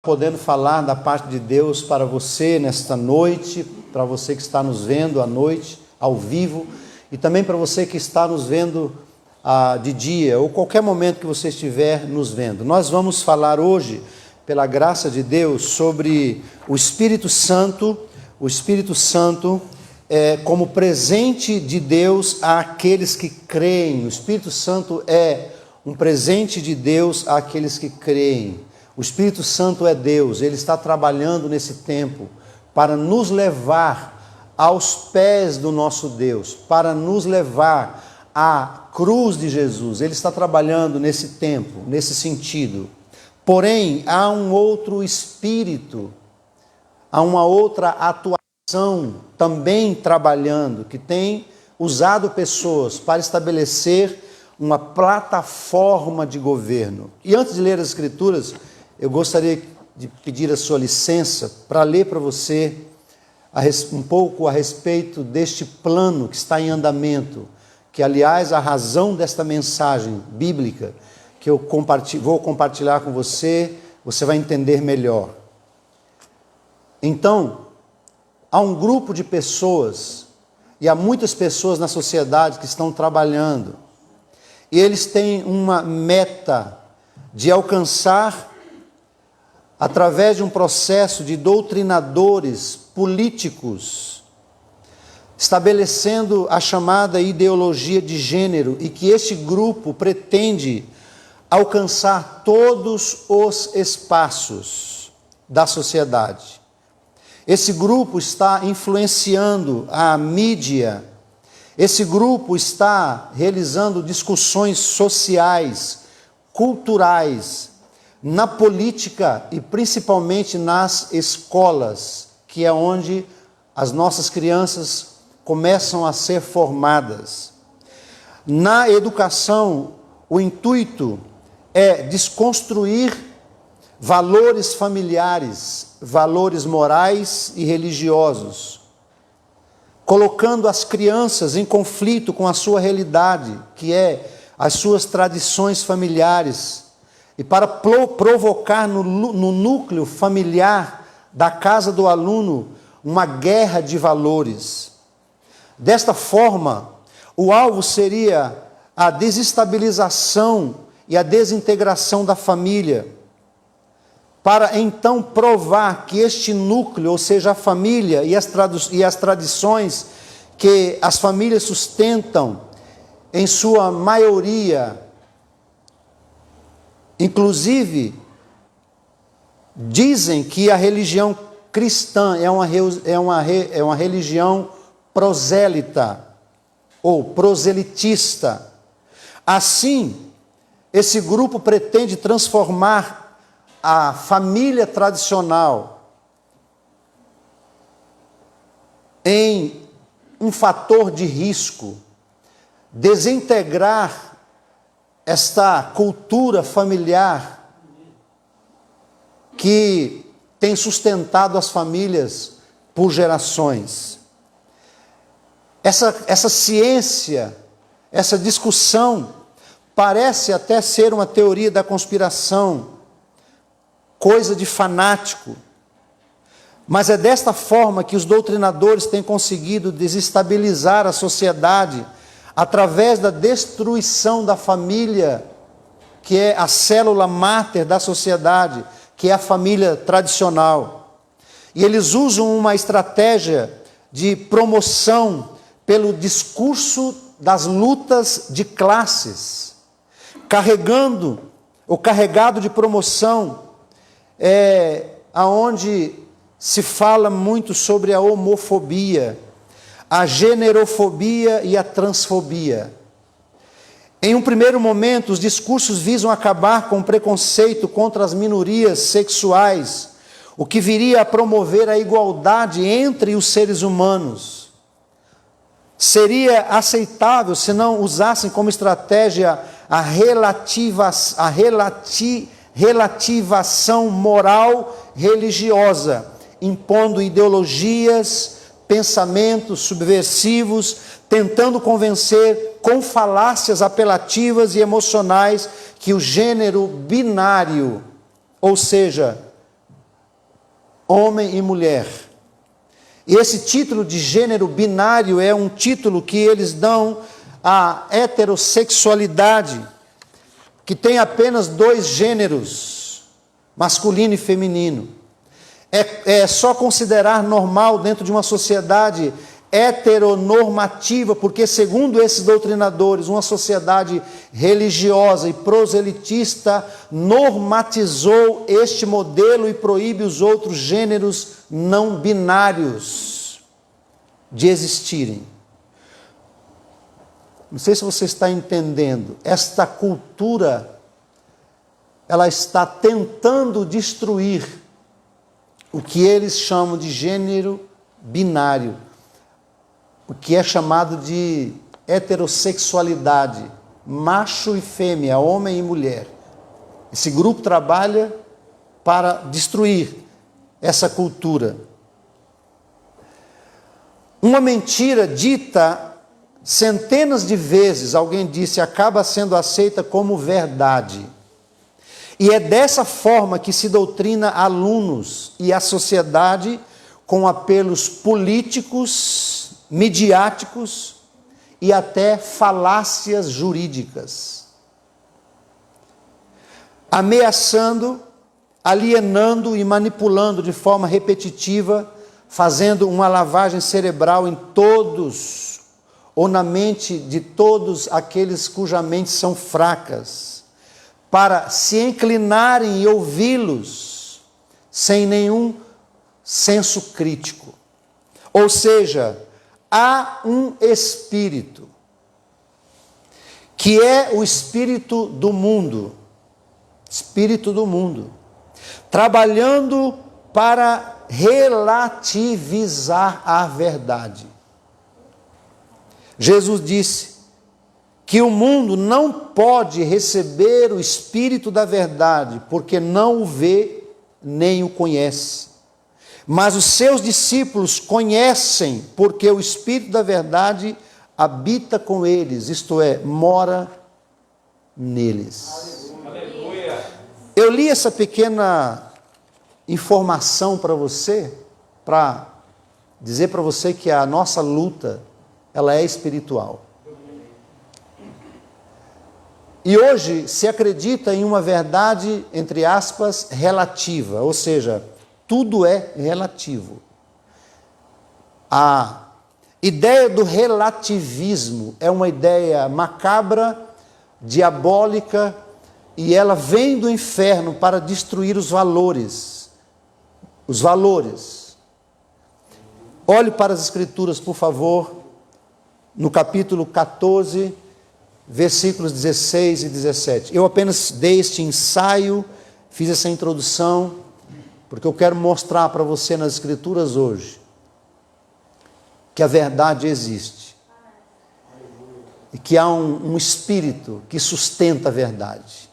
podendo falar da parte de Deus para você nesta noite, para você que está nos vendo à noite, ao vivo, e também para você que está nos vendo de dia, ou qualquer momento que você estiver nos vendo. Nós vamos falar hoje, pela graça de Deus, sobre o Espírito Santo como presente de Deus àqueles que creem. O Espírito Santo é um presente de Deus àqueles que creem. O Espírito Santo é Deus, Ele está trabalhando nesse tempo para nos levar aos pés do nosso Deus, para nos levar à cruz de Jesus. Ele está trabalhando nesse tempo, nesse sentido. Porém, há um outro Espírito, há uma outra atuação também trabalhando, que tem usado pessoas para estabelecer uma plataforma de governo. E antes de ler as Escrituras, eu gostaria de pedir a sua licença para ler para você um pouco a respeito deste plano que está em andamento, que, aliás, a razão desta mensagem bíblica que eu vou compartilhar com você, você vai entender melhor. Então, há um grupo de pessoas, e há muitas pessoas na sociedade que estão trabalhando, e eles têm uma meta de alcançar, através de um processo de doutrinadores políticos, estabelecendo a chamada ideologia de gênero, e que este grupo pretende alcançar todos os espaços da sociedade. Esse grupo está influenciando a mídia, esse grupo está realizando discussões sociais, culturais, na política e principalmente nas escolas, que é onde as nossas crianças começam a ser formadas. Na educação, o intuito é desconstruir valores familiares, valores morais e religiosos, colocando as crianças em conflito com a sua realidade, que é as suas tradições familiares, e para provocar no núcleo familiar da casa do aluno uma guerra de valores. Desta forma, o alvo seria a desestabilização e a desintegração da família, para então provar que este núcleo, ou seja, a família e as tradições que as famílias sustentam, em sua maioria, inclusive, dizem que a religião cristã é uma religião prosélita ou proselitista. Assim, esse grupo pretende transformar a família tradicional em um fator de risco, desintegrar esta cultura familiar que tem sustentado as famílias por gerações. Essa ciência, essa discussão, parece até ser uma teoria da conspiração, coisa de fanático, mas é desta forma que os doutrinadores têm conseguido desestabilizar a sociedade, através da destruição da família, que é a célula máter da sociedade, que é a família tradicional. E eles usam uma estratégia de promoção pelo discurso das lutas de classes, carregado de promoção, aonde se fala muito sobre a homofobia, a generofobia e a transfobia. Em um primeiro momento, os discursos visam acabar com o preconceito contra as minorias sexuais, o que viria a promover a igualdade entre os seres humanos. Seria aceitável se não usassem como estratégia a relativação moral religiosa, impondo ideologias, pensamentos subversivos, tentando convencer com falácias apelativas e emocionais que o gênero binário, ou seja, homem e mulher. E esse título de gênero binário é um título que eles dão à heterossexualidade, que tem apenas dois gêneros, masculino e feminino. É só considerar normal dentro de uma sociedade heteronormativa, porque, segundo esses doutrinadores, uma sociedade religiosa e proselitista normatizou este modelo e proíbe os outros gêneros não binários de existirem. Não sei se você está entendendo, esta cultura, ela está tentando destruir o que eles chamam de gênero binário, o que é chamado de heterossexualidade, macho e fêmea, homem e mulher. Esse grupo trabalha para destruir essa cultura. Uma mentira dita centenas de vezes, alguém disse, acaba sendo aceita como verdade. E é dessa forma que se doutrina alunos e a sociedade com apelos políticos, midiáticos e até falácias jurídicas. Ameaçando, alienando e manipulando de forma repetitiva, fazendo uma lavagem cerebral em todos, ou na mente de todos aqueles cujas mentes são fracas, para se inclinarem e ouvi-los sem nenhum senso crítico. Ou seja, há um espírito, que é o espírito do mundo, trabalhando para relativizar a verdade. Jesus disse que o mundo não pode receber o Espírito da verdade, porque não o vê nem o conhece. Mas os seus discípulos conhecem, porque o Espírito da verdade habita com eles, isto é, mora neles. Aleluia. Eu li essa pequena informação para você, para dizer para você que a nossa luta, ela é espiritual. E hoje se acredita em uma verdade, entre aspas, relativa, ou seja, tudo é relativo. A ideia do relativismo é uma ideia macabra, diabólica, e ela vem do inferno para destruir os valores. Os valores. Olhe para as Escrituras, por favor, no capítulo 14, versículos 16 e 17. Eu apenas dei este ensaio, fiz essa introdução, porque eu quero mostrar para você nas Escrituras hoje que a verdade existe. E que há um espírito que sustenta a verdade.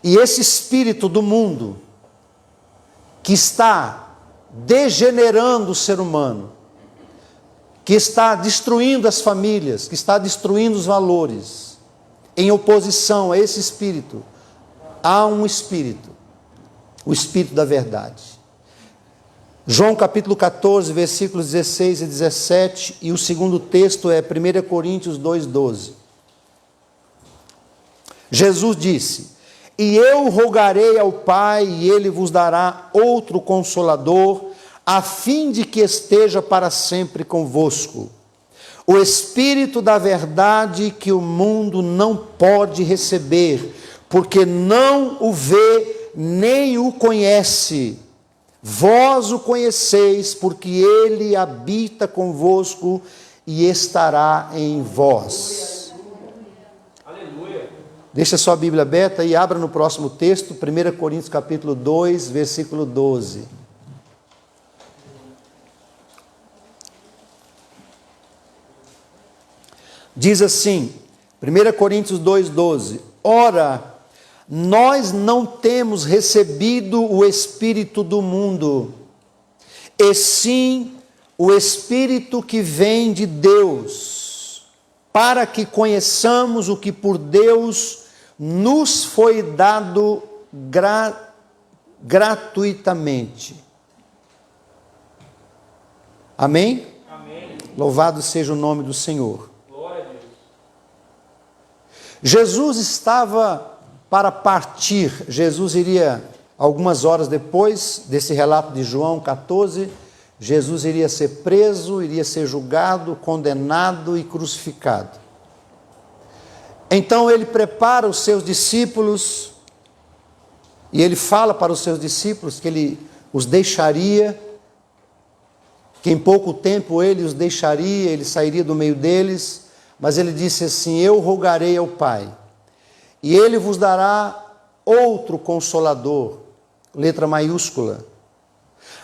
E esse espírito do mundo, que está degenerando o ser humano, que está destruindo as famílias, que está destruindo os valores, em oposição a esse espírito, há um espírito, o espírito da verdade. João capítulo 14, versículos 16 e 17, e o segundo texto é 1 Coríntios 2,12. Jesus disse: e eu rogarei ao Pai, e Ele vos dará outro Consolador, a fim de que esteja para sempre convosco. O Espírito da verdade que o mundo não pode receber, porque não o vê nem o conhece. Vós o conheceis, porque Ele habita convosco e estará em vós. Aleluia. Deixa sua Bíblia aberta e abra no próximo texto, 1 Coríntios capítulo 2, versículo 12. Diz assim, 1 Coríntios 2,12: ora, nós não temos recebido o Espírito do mundo, e sim o Espírito que vem de Deus, para que conheçamos o que por Deus nos foi dado gratuitamente. Amém? Amém. Louvado seja o nome do Senhor. Glória a Deus. Jesus estava para partir. Jesus iria, algumas horas depois desse relato de João 14, Jesus iria ser preso, iria ser julgado, condenado e crucificado. Então ele prepara os seus discípulos e ele fala para os seus discípulos que ele os deixaria, que em pouco tempo ele os deixaria, ele sairia do meio deles, mas ele disse assim: eu rogarei ao Pai, e ele vos dará outro Consolador, letra maiúscula,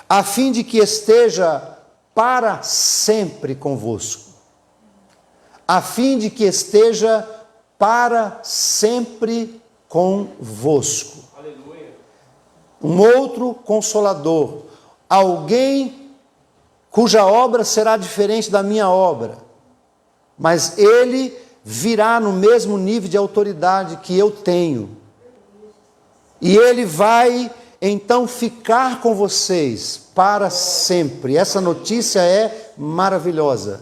a fim de que esteja para sempre convosco. A fim de que esteja para sempre convosco. Aleluia. Um outro Consolador, alguém cuja obra será diferente da minha obra, mas ele virá no mesmo nível de autoridade que eu tenho, e ele vai então ficar com vocês para sempre. Essa notícia é maravilhosa,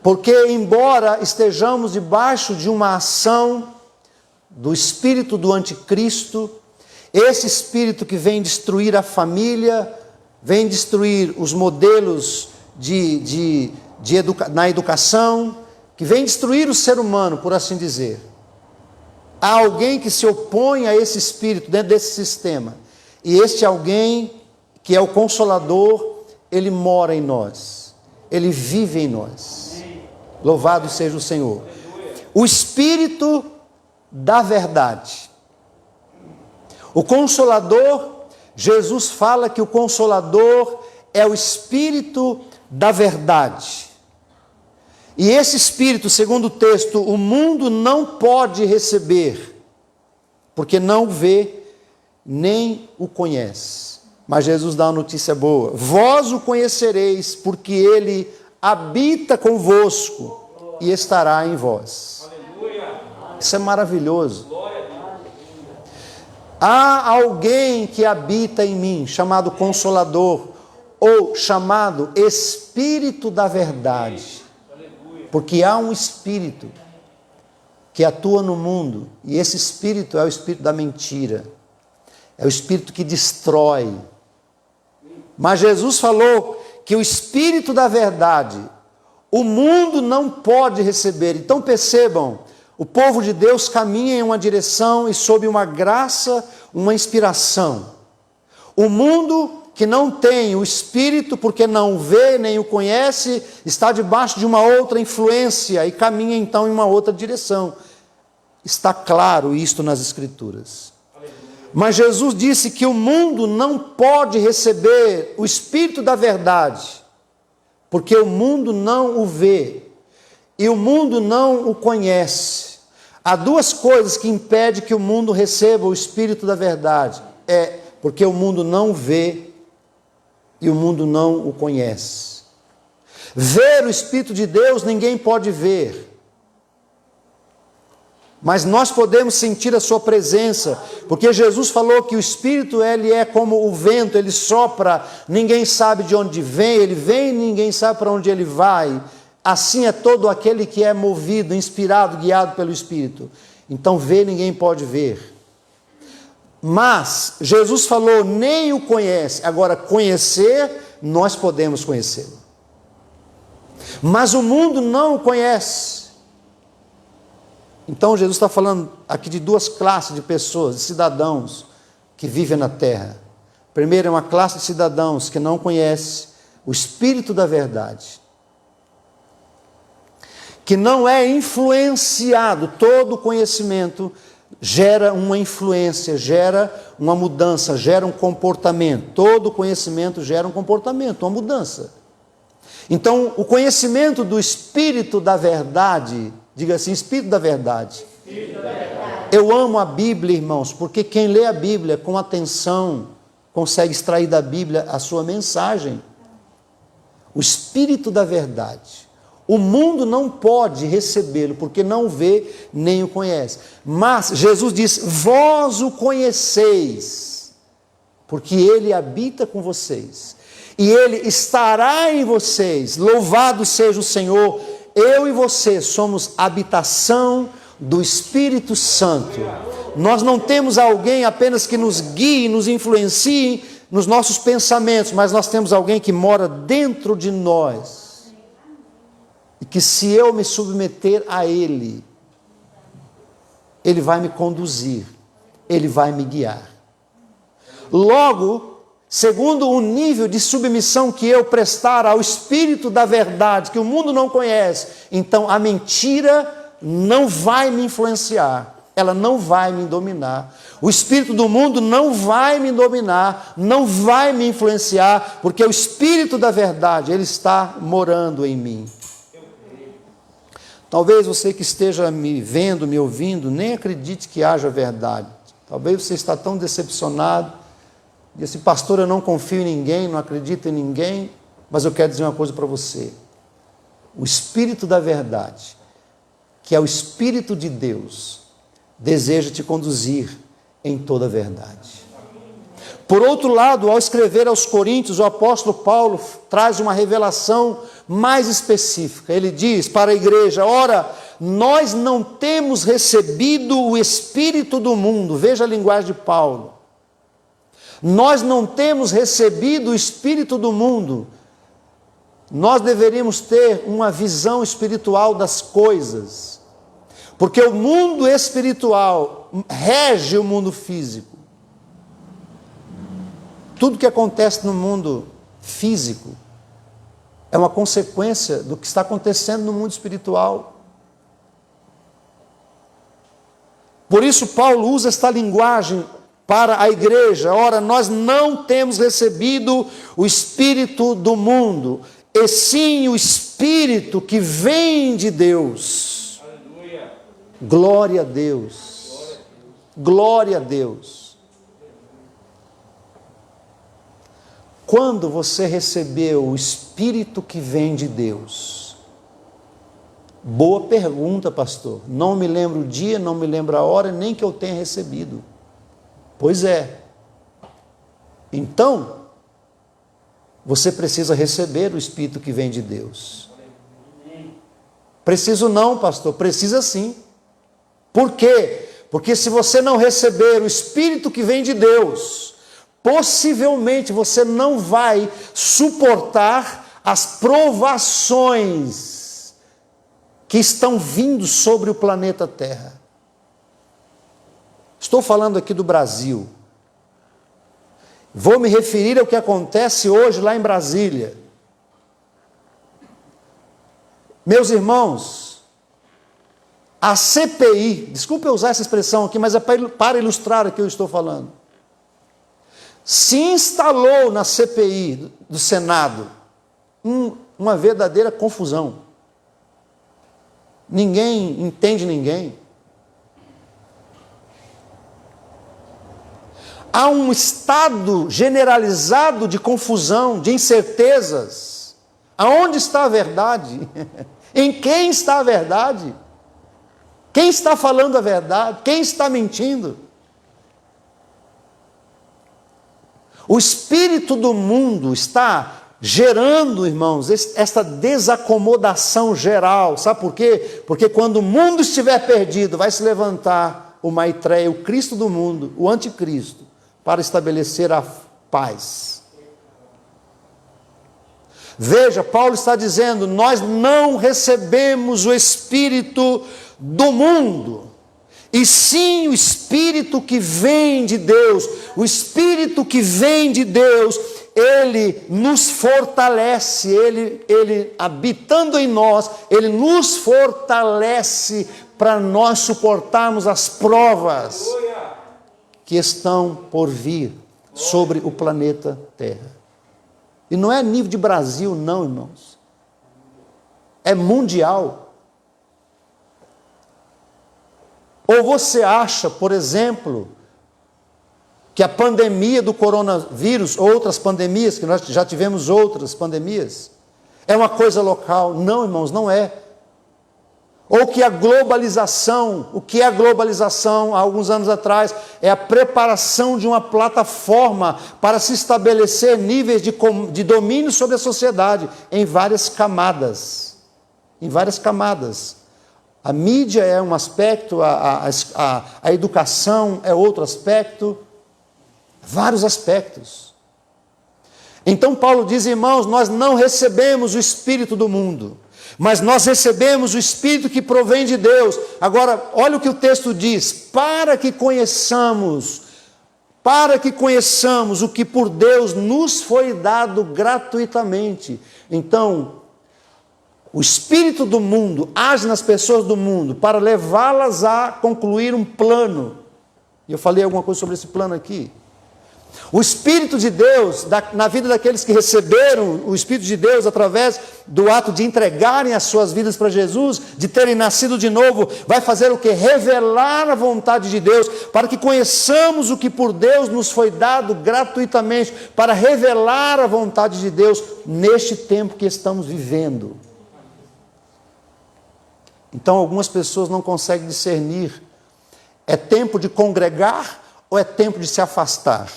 porque embora estejamos debaixo de uma ação do espírito do anticristo, esse espírito que vem destruir a família, vem destruir os modelos na educação, que vem destruir o ser humano, por assim dizer. Há alguém que se opõe a esse espírito dentro desse sistema, e este alguém, que é o Consolador, ele mora em nós, ele vive em nós. Louvado seja o Senhor. O Espírito da verdade. O Consolador, Jesus fala que o Consolador é o Espírito da verdade. E esse Espírito, segundo o texto, o mundo não pode receber, porque não o vê, nem o conhece. Mas Jesus dá uma notícia boa: vós o conhecereis, porque ele habita convosco e estará em vós. Aleluia. Isso é maravilhoso. Glória a Deus. Há alguém que habita em mim, chamado Consolador, ou chamado Espírito da verdade. Porque há um Espírito que atua no mundo, e esse Espírito é o Espírito da mentira, é o Espírito que destrói. Mas Jesus falou que o Espírito da verdade, o mundo não pode receber. Então percebam, o povo de Deus caminha em uma direção e sob uma graça, uma inspiração. O mundo que não tem o Espírito, porque não o vê nem o conhece, está debaixo de uma outra influência e caminha então em uma outra direção. Está claro isto nas Escrituras. Mas Jesus disse que o mundo não pode receber o Espírito da verdade, porque o mundo não o vê e o mundo não o conhece. Há duas coisas que impedem que o mundo receba o Espírito da verdade: é porque o mundo não o vê e o mundo não o conhece. Ver o Espírito de Deus ninguém pode ver, mas nós podemos sentir a sua presença, porque Jesus falou que o Espírito ele é como o vento, ele sopra, ninguém sabe de onde vem, ele vem e ninguém sabe para onde ele vai. Assim é todo aquele que é movido, inspirado, guiado pelo Espírito. Então ver ninguém pode ver. Mas Jesus falou, nem o conhece. Agora, conhecer, nós podemos conhecê-lo. Mas o mundo não o conhece. Então Jesus está falando aqui de duas classes de pessoas, de cidadãos que vivem na terra. Primeiro é uma classe de cidadãos que não conhece o Espírito da verdade, que não é influenciado. Todo conhecimento gera uma influência, gera uma mudança, gera um comportamento. Todo conhecimento gera um comportamento, uma mudança. Então, o conhecimento do Espírito da verdade, diga assim, Espírito da verdade. Espírito da verdade. Eu amo a Bíblia, irmãos, porque quem lê a Bíblia com atenção consegue extrair da Bíblia a sua mensagem. O Espírito da verdade. O mundo não pode recebê-lo, porque não o vê nem o conhece. Mas Jesus diz, vós o conheceis, porque ele habita com vocês. e Ele estará em vocês. Louvado seja o Senhor. Eu e você somos habitação do Espírito Santo. Nós não temos alguém apenas que nos guie, nos influencie nos nossos pensamentos, mas nós temos alguém que mora dentro de nós. E que se eu me submeter a Ele, Ele vai me conduzir, Ele vai me guiar. Logo, segundo o nível de submissão que eu prestar ao Espírito da verdade, que o mundo não conhece, então a mentira não vai me influenciar, ela não vai me dominar. O espírito do mundo não vai me dominar, não vai me influenciar, porque o Espírito da verdade, ele está morando em mim. Talvez você que esteja me vendo, me ouvindo, nem acredite que haja verdade. Talvez você está tão decepcionado, diz assim: pastor, eu não confio em ninguém, não acredito em ninguém, mas eu quero dizer uma coisa para você. O Espírito da verdade, que é o Espírito de Deus, deseja te conduzir em toda a verdade. Por outro lado, ao escrever aos Coríntios, o apóstolo Paulo traz uma revelação mais específica. Ele diz para a igreja: ora, nós não temos recebido o Espírito do mundo. Veja a linguagem de Paulo. Nós não temos recebido o Espírito do mundo. Nós deveríamos ter uma visão espiritual das coisas, porque o mundo espiritual rege o mundo físico. Tudo que acontece no mundo físico é uma consequência do que está acontecendo no mundo espiritual. Por isso Paulo usa esta linguagem para a igreja: ora, nós não temos recebido o Espírito do mundo, e sim o Espírito que vem de Deus. Aleluia. Glória a Deus. Glória a Deus. Quando você recebeu o Espírito que vem de Deus? Boa pergunta, pastor. Não me lembro o dia, não me lembro a hora, nem que eu tenha recebido. Pois é. Então, você precisa receber o Espírito que vem de Deus. Preciso não, pastor, precisa sim. Por quê? Porque se você não receber o Espírito que vem de Deus, possivelmente você não vai suportar as provações que estão vindo sobre o planeta Terra. Estou falando aqui do Brasil. Vou me referir ao que acontece hoje lá em Brasília. Meus irmãos, a CPI, desculpe eu usar essa expressão aqui, mas é para ilustrar o que eu estou falando. Se instalou na CPI do Senado uma verdadeira confusão. Ninguém entende ninguém. Há um estado generalizado de confusão, de incertezas. Aonde está a verdade? Em quem está a verdade? Quem está falando a verdade? Quem está mentindo? O espírito do mundo está gerando, irmãos, esta desacomodação geral. Sabe por quê? Porque quando o mundo estiver perdido, vai se levantar o Maitreya, o Cristo do mundo, o anticristo, para estabelecer a paz. Veja, Paulo está dizendo: nós não recebemos o Espírito do mundo, e sim o Espírito que vem de Deus. O Espírito que vem de Deus, ele nos fortalece, ele habitando em nós, ele nos fortalece para nós suportarmos as provas que estão por vir sobre o planeta Terra. E não é nível de Brasil, não, irmãos. É mundial. Ou você acha, por exemplo, que a pandemia do coronavírus, outras pandemias, que nós já tivemos outras pandemias, é uma coisa local? Não, irmãos, não é. Ou que a globalização, o que é a globalização há alguns anos atrás, é a preparação de uma plataforma para se estabelecer níveis de domínio sobre a sociedade em várias camadas. Em várias camadas. A mídia é um aspecto, a educação é outro aspecto, vários aspectos. Então Paulo diz, irmãos, nós não recebemos o espírito do mundo, mas nós recebemos o Espírito que provém de Deus. Agora, olha o que o texto diz: para que conheçamos o que por Deus nos foi dado gratuitamente. Então, o espírito do mundo age nas pessoas do mundo para levá-las a concluir um plano. E eu falei alguma coisa sobre esse plano aqui. O Espírito de Deus, na vida daqueles que receberam o Espírito de Deus através do ato de entregarem as suas vidas para Jesus, de terem nascido de novo, vai fazer o quê? Revelar a vontade de Deus, para que conheçamos o que por Deus nos foi dado gratuitamente, para revelar a vontade de Deus neste tempo que estamos vivendo. Então algumas pessoas não conseguem discernir, é tempo de congregar ou é tempo de se afastar?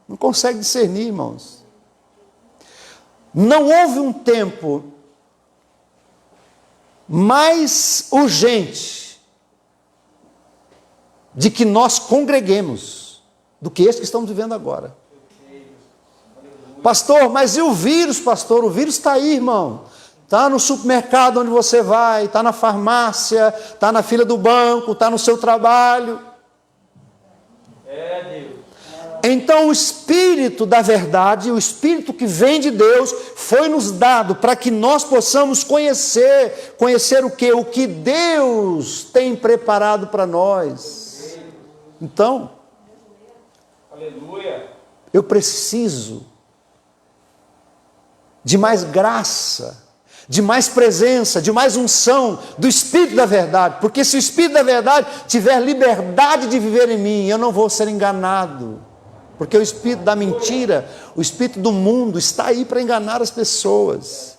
Não consegue discernir, irmãos. Não houve um tempo mais urgente de que nós congreguemos do que esse que estamos vivendo agora. Pastor, mas e o vírus, pastor? O vírus está aí, irmão. Está no supermercado onde você vai, está na farmácia, está na fila do banco, está no seu trabalho. Deus. Então o Espírito da verdade, o Espírito que vem de Deus, foi nos dado para que nós possamos conhecer o quê? O que Deus tem preparado para nós. Então, aleluia, eu preciso de mais graça, de mais presença, de mais unção do Espírito da verdade, porque se o Espírito da verdade tiver liberdade de viver em mim, eu não vou ser enganado. Porque o espírito da mentira, o espírito do mundo está aí para enganar as pessoas.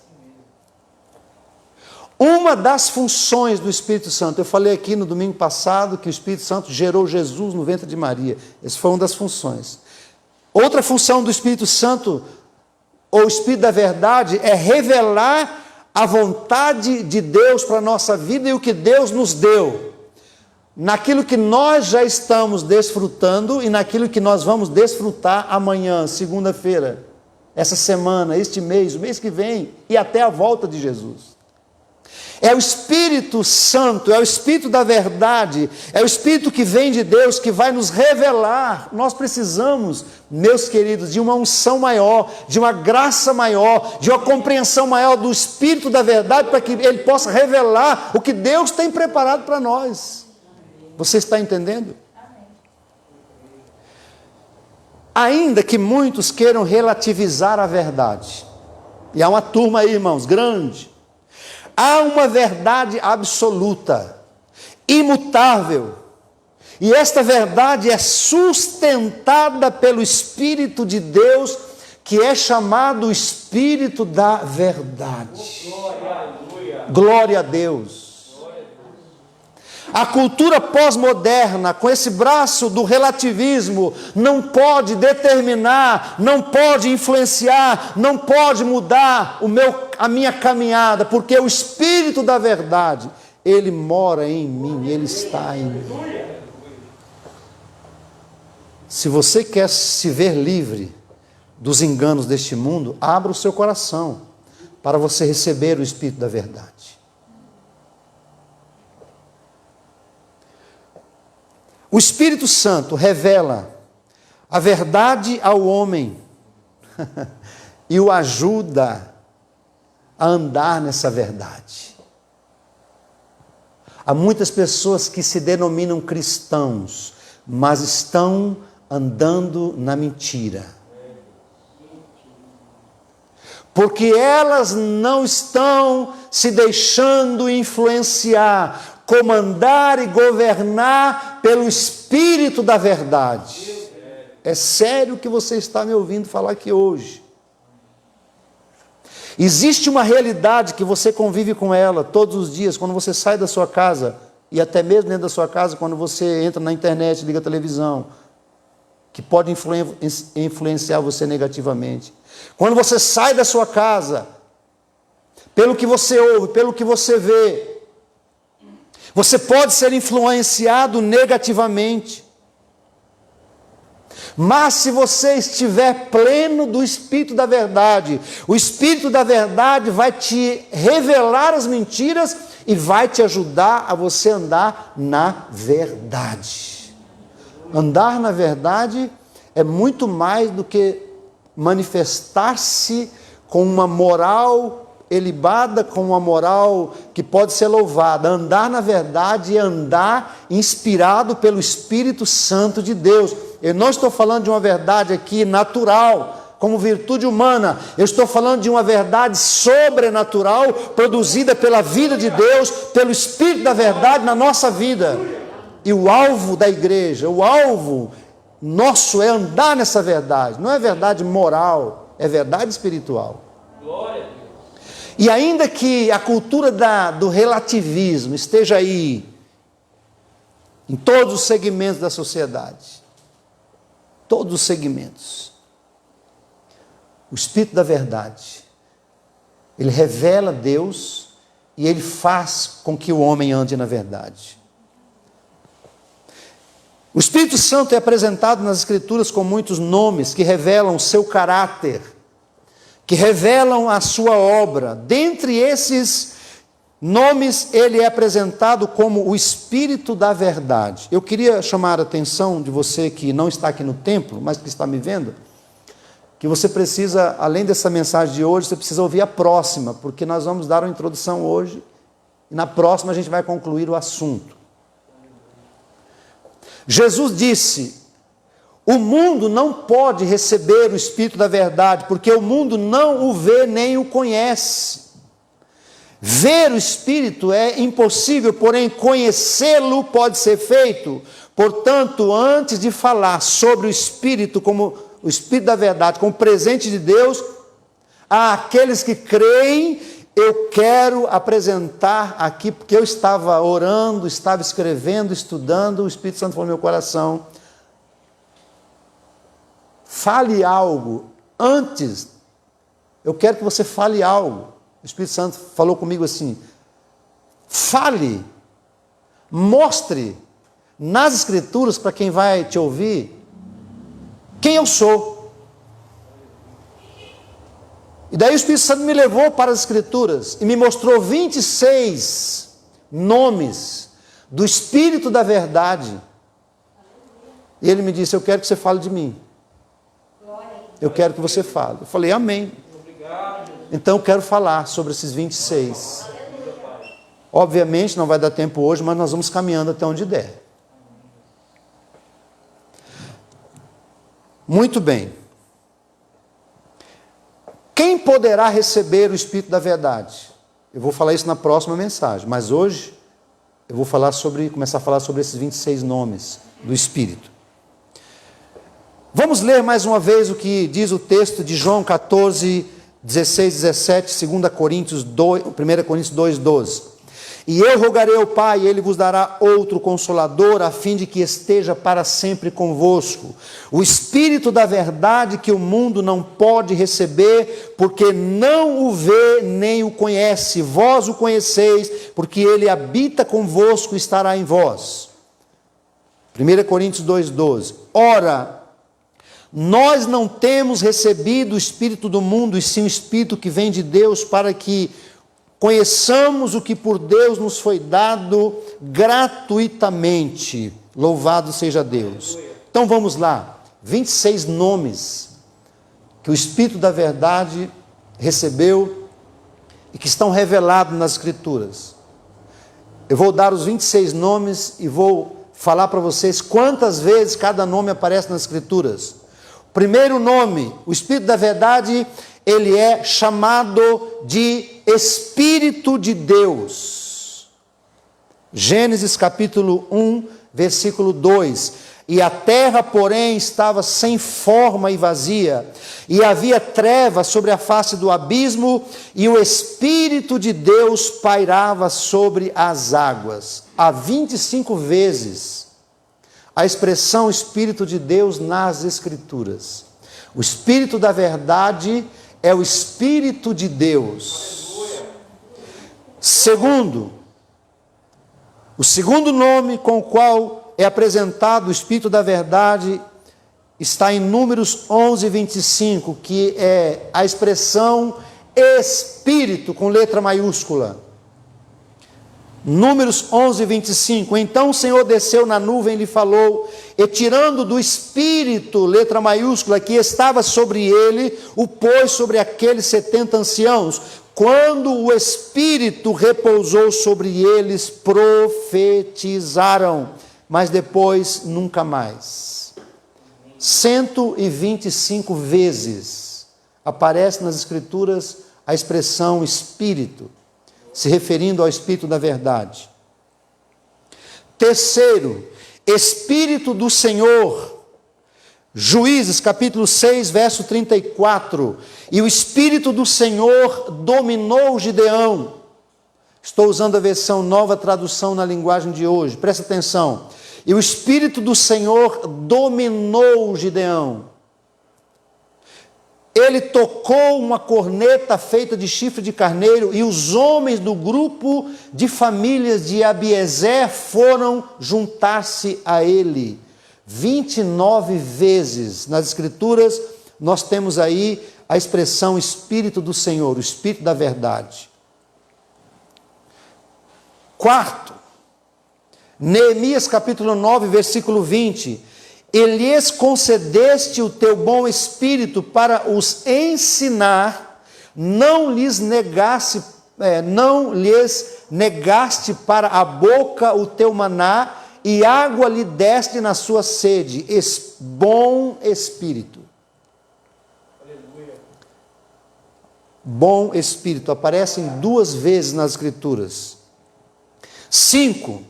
Uma das funções do Espírito Santo, eu falei aqui no domingo passado que o Espírito Santo gerou Jesus no ventre de Maria. Essa foi uma das funções. Outra função do Espírito Santo, ou Espírito da verdade, é revelar a vontade de Deus para a nossa vida e o que Deus nos deu. Naquilo que nós já estamos desfrutando e naquilo que nós vamos desfrutar amanhã, segunda-feira, essa semana, este mês, o mês que vem e até a volta de Jesus. É o Espírito Santo, é o Espírito da verdade, é o Espírito que vem de Deus que vai nos revelar. Nós precisamos, meus queridos, de uma unção maior, de uma graça maior, de uma compreensão maior do Espírito da verdade para que Ele possa revelar o que Deus tem preparado para nós. Você está entendendo? Ainda que muitos queiram relativizar a verdade, e há uma turma aí, irmãos, grande, há uma verdade absoluta, imutável, e esta verdade é sustentada pelo Espírito de Deus, que é chamado Espírito da verdade. Glória a Deus. A cultura pós-moderna, com esse braço do relativismo, não pode determinar, não pode influenciar, não pode mudar a minha caminhada, porque o Espírito da verdade, Ele mora em mim, Ele está em mim. Se você quer se ver livre dos enganos deste mundo, abra o seu coração para você receber o Espírito da verdade. O Espírito Santo revela a verdade ao homem e o ajuda a andar nessa verdade. Há muitas pessoas que se denominam cristãos, mas estão andando na mentira. Porque elas não estão se deixando influenciar, comandar e governar pelo Espírito da verdade. É sério que você está me ouvindo falar aqui hoje. Existe uma realidade que você convive com ela todos os dias, quando você sai da sua casa, e até mesmo dentro da sua casa, quando você entra na internet, liga a televisão, que pode influenciar você negativamente. Quando você sai da sua casa, pelo que você ouve, pelo que você vê, você pode ser influenciado negativamente. Mas se você estiver pleno do Espírito da verdade, o Espírito da verdade vai te revelar as mentiras e vai te ajudar a você andar na verdade. Andar na verdade é muito mais do que manifestar-se com uma moral elevada, com uma moral que pode ser louvada. Andar na verdade é andar inspirado pelo Espírito Santo de Deus. Eu não estou falando de uma verdade aqui natural, como virtude humana. Eu estou falando de uma verdade sobrenatural, produzida pela vida de Deus, pelo Espírito da verdade na nossa vida. E o alvo da igreja, o alvo nosso é andar nessa verdade. Não é verdade moral, é verdade espiritual. E ainda que a cultura do relativismo esteja aí, em todos os segmentos da sociedade, todos os segmentos, o Espírito da verdade, ele revela Deus e ele faz com que o homem ande na verdade. O Espírito Santo é apresentado nas Escrituras com muitos nomes que revelam o seu caráter, que revelam a sua obra. Dentre esses nomes, ele é apresentado como o Espírito da verdade. Eu queria chamar a atenção de você que não está aqui no templo, mas que está me vendo, que você precisa, além dessa mensagem de hoje, você precisa ouvir a próxima, porque nós vamos dar uma introdução hoje, e na próxima a gente vai concluir o assunto. Jesus disse: o mundo não pode receber o Espírito da verdade, porque o mundo não o vê nem o conhece. Ver o Espírito é impossível, porém conhecê-lo pode ser feito. Portanto, antes de falar sobre o Espírito, como o Espírito da verdade, como presente de Deus, àqueles que creem, eu quero apresentar aqui, porque eu estava orando, estava escrevendo, estudando, o Espírito Santo falou no meu coração: fale algo antes, eu quero que você fale algo. O Espírito Santo falou comigo assim: fale, mostre nas Escrituras para quem vai te ouvir quem eu sou. E daí o Espírito Santo me levou para as Escrituras e me mostrou 26 nomes do Espírito da verdade. E ele me disse: eu quero que você fale de mim. Eu quero que você fale. Eu falei: amém. Então eu quero falar sobre esses 26. Obviamente não vai dar tempo hoje, mas nós vamos caminhando até onde der. Muito bem. Quem poderá receber o Espírito da verdade? Eu vou falar isso na próxima mensagem, mas hoje eu vou começar a falar sobre esses 26 nomes do Espírito. Vamos ler mais uma vez o que diz o texto de João 14, 16, 17, 2 Coríntios 2, 1 Coríntios 2, 12. E eu rogarei ao Pai, e Ele vos dará outro Consolador, a fim de que esteja para sempre convosco. O Espírito da verdade que o mundo não pode receber, porque não o vê nem o conhece. Vós o conheceis, porque Ele habita convosco e estará em vós. 1 Coríntios 2, 12. Ora, nós não temos recebido o Espírito do mundo, e sim o Espírito que vem de Deus, para que conheçamos o que por Deus nos foi dado gratuitamente. Louvado seja Deus. Então vamos lá. 26 nomes que o Espírito da verdade recebeu e que estão revelados nas Escrituras. Eu vou dar os 26 nomes e vou falar para vocês quantas vezes cada nome aparece nas Escrituras. O primeiro nome, o Espírito da verdade, ele é chamado de Espírito de Deus. Gênesis capítulo 1, versículo 2. E a terra, porém, estava sem forma e vazia, e havia trevas sobre a face do abismo, e o Espírito de Deus pairava sobre as águas. Há 25 vezes a expressão Espírito de Deus nas Escrituras. O Espírito da verdade é o Espírito de Deus. Segundo, o segundo nome com o qual é apresentado o Espírito da verdade está em Números 11, 25, que é a expressão Espírito com letra maiúscula. Números 11, 25. Então o Senhor desceu na nuvem e lhe falou, e tirando do Espírito, letra maiúscula, que estava sobre ele, o pôs sobre aqueles 70 anciãos. Quando o Espírito repousou sobre eles, profetizaram, mas depois nunca mais. 125 vezes aparece nas Escrituras a expressão Espírito, se referindo ao Espírito da verdade. Terceiro, Espírito do Senhor. Juízes, capítulo 6, verso 34. E o Espírito do Senhor dominou Gideão. Estou usando a versão Nova Tradução na linguagem de hoje. Presta atenção. E o Espírito do Senhor dominou Gideão. Ele tocou uma corneta feita de chifre de carneiro, e os homens do grupo de famílias de Abiezer foram juntar-se a ele. 29 vezes nas Escrituras nós temos aí a expressão Espírito do Senhor, o Espírito da verdade. Quarto, Neemias capítulo 9, versículo 20. E lhes concedeste o teu bom espírito para os ensinar, não lhes negaste para a boca o teu maná, e água lhe deste na sua sede, bom espírito. Aleluia. Bom espírito, aparece 2 vezes nas Escrituras. 5.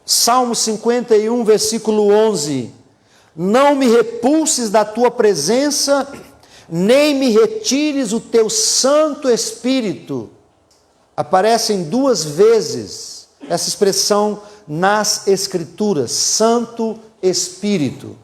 Salmo 51, versículo 11. Não me repulses da tua presença, nem me retires o teu Santo Espírito. Aparecem 2 vezes essa expressão nas Escrituras, Santo Espírito.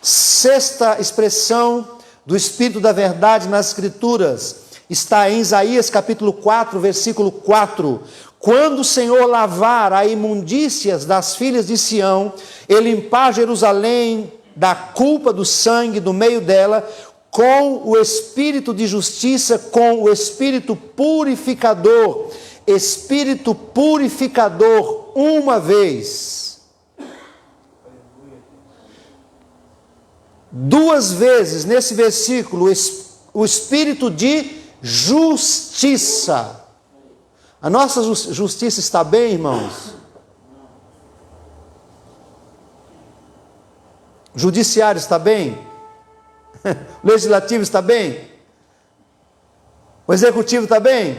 Sexta expressão do Espírito da verdade nas Escrituras está em Isaías capítulo 4, versículo 4. Quando o Senhor lavar a imundícias das filhas de Sião, e limpar Jerusalém da culpa do sangue do meio dela, com o Espírito de justiça, com o Espírito purificador, Espírito purificador, uma vez. 2 vezes nesse versículo, o Espírito de justiça. A nossa justiça está bem, irmãos? O judiciário está bem? O legislativo está bem? O executivo está bem?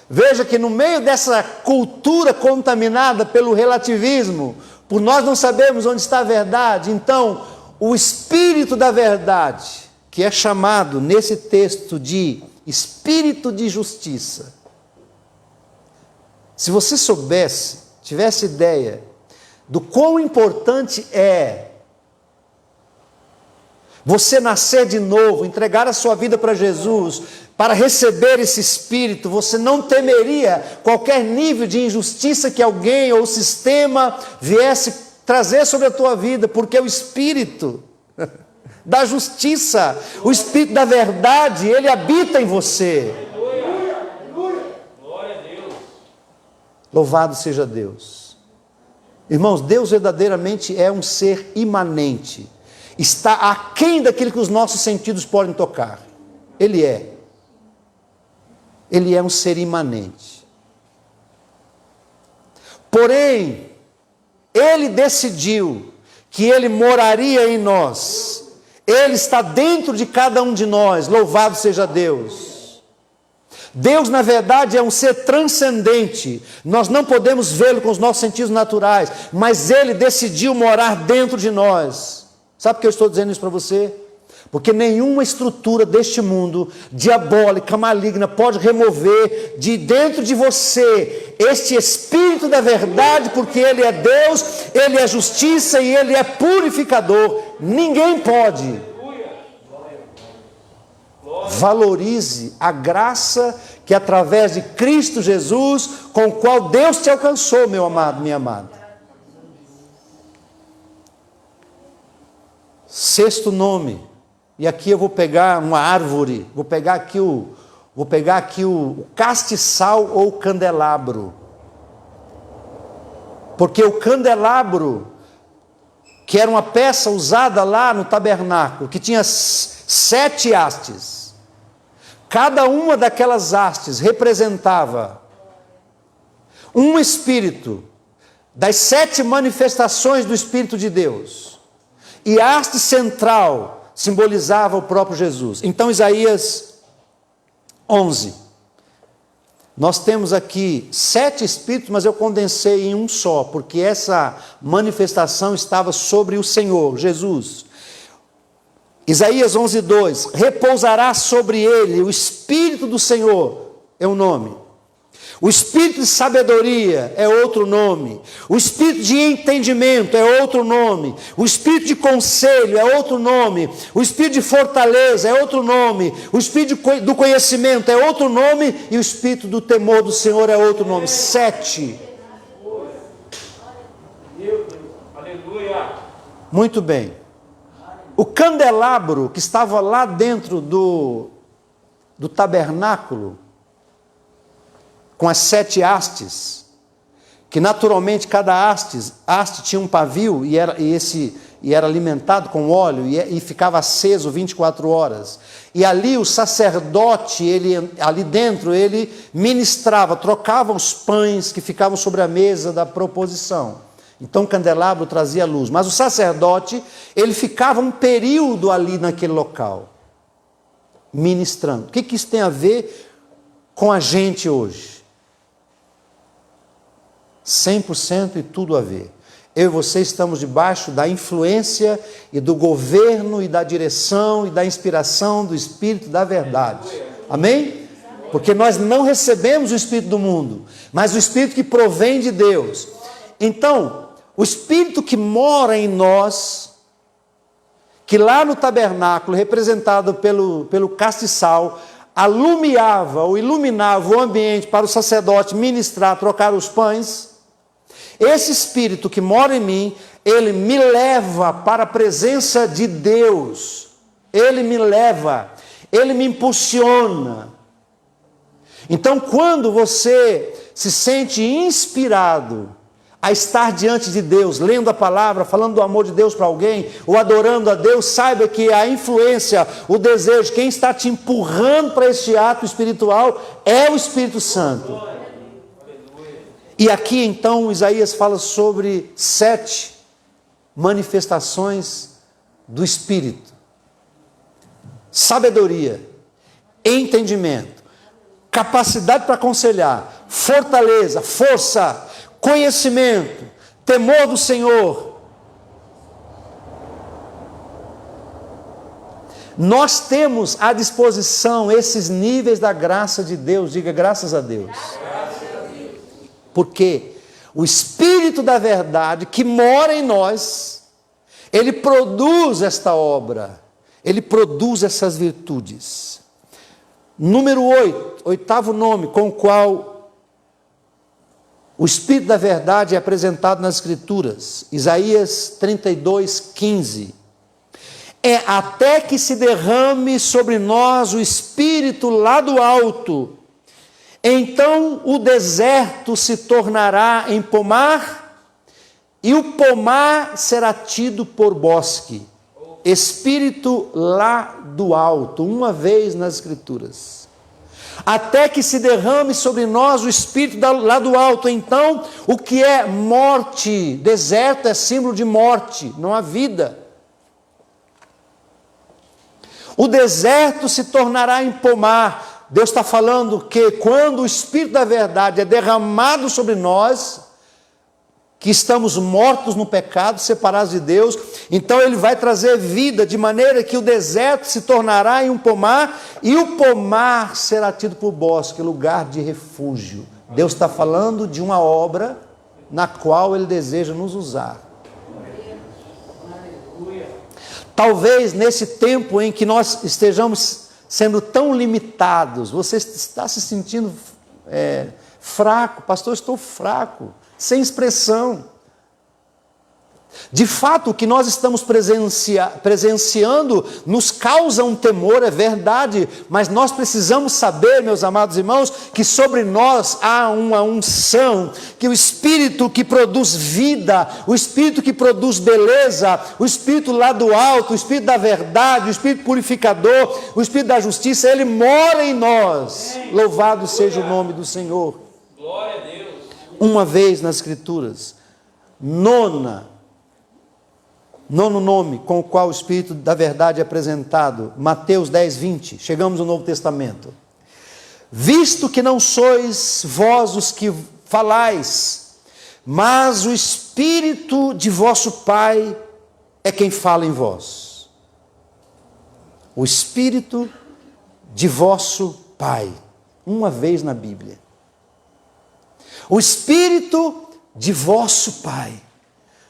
Veja que no meio dessa cultura contaminada pelo relativismo, por nós não sabermos onde está a verdade, então o Espírito da verdade, que é chamado nesse texto de Espírito de justiça. Se você soubesse, tivesse ideia do quão importante é você nascer de novo, entregar a sua vida para Jesus, para receber esse Espírito, você não temeria qualquer nível de injustiça que alguém ou o sistema viesse trazer sobre a tua vida, porque o Espírito da justiça, o Espírito da verdade, ele habita em você. Glória a Deus. Louvado seja Deus. Irmãos, Deus verdadeiramente é um ser imanente. Está aquém daquilo que os nossos sentidos podem tocar. Ele é. Ele é um ser imanente. Porém, Ele decidiu que Ele moraria em nós. Ele está dentro de cada um de nós. Louvado seja Deus. Deus, na verdade, é um ser transcendente. Nós não podemos vê-lo com os nossos sentidos naturais, mas Ele decidiu morar dentro de nós. Sabe por que eu estou dizendo isso para você? Porque nenhuma estrutura deste mundo, diabólica, maligna, pode remover de dentro de você este Espírito da verdade, porque Ele é Deus, Ele é justiça e Ele é purificador. Ninguém pode. Valorize a graça que através de Cristo Jesus, com o qual Deus te alcançou, meu amado, minha amada. Sexto nome, e aqui eu vou pegar uma árvore, vou pegar aqui o castiçal ou candelabro. Porque o candelabro, que era uma peça usada lá no tabernáculo, que tinha 7 hastes. Cada uma daquelas hastes representava um espírito, das 7 manifestações do Espírito de Deus. E a haste central simbolizava o próprio Jesus. Então, Isaías 11. Nós temos aqui 7 espíritos, mas eu condensei em um só, porque essa manifestação estava sobre o Senhor, Jesus. Isaías 11:2, repousará sobre ele o Espírito do Senhor, é um nome. O Espírito de sabedoria é outro nome. O Espírito de entendimento é outro nome. O Espírito de conselho é outro nome. O Espírito de fortaleza é outro nome. O Espírito do conhecimento é outro nome. E o Espírito do temor do Senhor é outro nome. 7. Muito bem. O candelabro que estava lá dentro do tabernáculo, com as 7 hastes, que naturalmente cada haste tinha um pavio e era alimentado com óleo e ficava aceso 24 horas. E ali o sacerdote, ali dentro, ele ministrava, trocava os pães que ficavam sobre a mesa da proposição. Então o candelabro trazia luz, mas o sacerdote, ele ficava um período ali naquele local, ministrando. O que isso tem a ver com a gente hoje? 100% e tudo a ver. Eu e você estamos debaixo da influência e do governo e da direção e da inspiração do Espírito da verdade. Amém? Porque nós não recebemos o Espírito do mundo, mas o Espírito que provém de Deus. Então, o Espírito que mora em nós, que lá no tabernáculo, representado pelo castiçal, alumiava ou iluminava o ambiente para o sacerdote ministrar, trocar os pães. Esse Espírito que mora em mim, ele me leva para a presença de Deus. Ele me leva, ele me impulsiona. Então, quando você se sente inspirado a estar diante de Deus, lendo a palavra, falando do amor de Deus para alguém, ou adorando a Deus, saiba que a influência, o desejo, quem está te empurrando para este ato espiritual é o Espírito Santo. E aqui então Isaías fala sobre 7 manifestações do Espírito: sabedoria, entendimento, capacidade para aconselhar, fortaleza, força, conhecimento, temor do Senhor. Nós temos à disposição esses níveis da graça de Deus. Diga graças a Deus. Porque o Espírito da verdade que mora em nós, ele produz esta obra, ele produz essas virtudes. Número 8, oitavo nome com o qual o Espírito da verdade é apresentado nas Escrituras, Isaías 32:15. É até que se derrame sobre nós o Espírito lá do alto, então o deserto se tornará em pomar, e o pomar será tido por bosque. Espírito lá do alto, uma vez nas Escrituras. Até que se derrame sobre nós o Espírito lá do alto. Então, o que é morte? Deserto é símbolo de morte, não há vida. O deserto se tornará em pomar. Deus está falando que quando o Espírito da verdade é derramado sobre nós, que estamos mortos no pecado, separados de Deus, então Ele vai trazer vida, de maneira que o deserto se tornará em um pomar, e o pomar será tido por bosque, lugar de refúgio. Deus está falando de uma obra na qual Ele deseja nos usar. Talvez nesse tempo em que nós estejamos sendo tão limitados, você está se sentindo fraco, pastor, estou fraco, sem expressão. De fato, o que nós estamos presenciando nos causa um temor, é verdade, mas nós precisamos saber, meus amados irmãos, que sobre nós há uma unção, que o Espírito que produz vida, o Espírito que produz beleza, o Espírito lá do alto, o Espírito da verdade, o Espírito purificador, o Espírito da justiça, Ele mora em nós. Louvado seja o nome do Senhor. Glória a Deus. Uma vez nas Escrituras, nono nome com o qual o Espírito da verdade é apresentado, Mateus 10, 20, chegamos no Novo Testamento. Visto que não sois vós os que falais, mas o Espírito de vosso Pai é quem fala em vós. O Espírito de vosso Pai, uma vez na Bíblia. O Espírito de vosso Pai.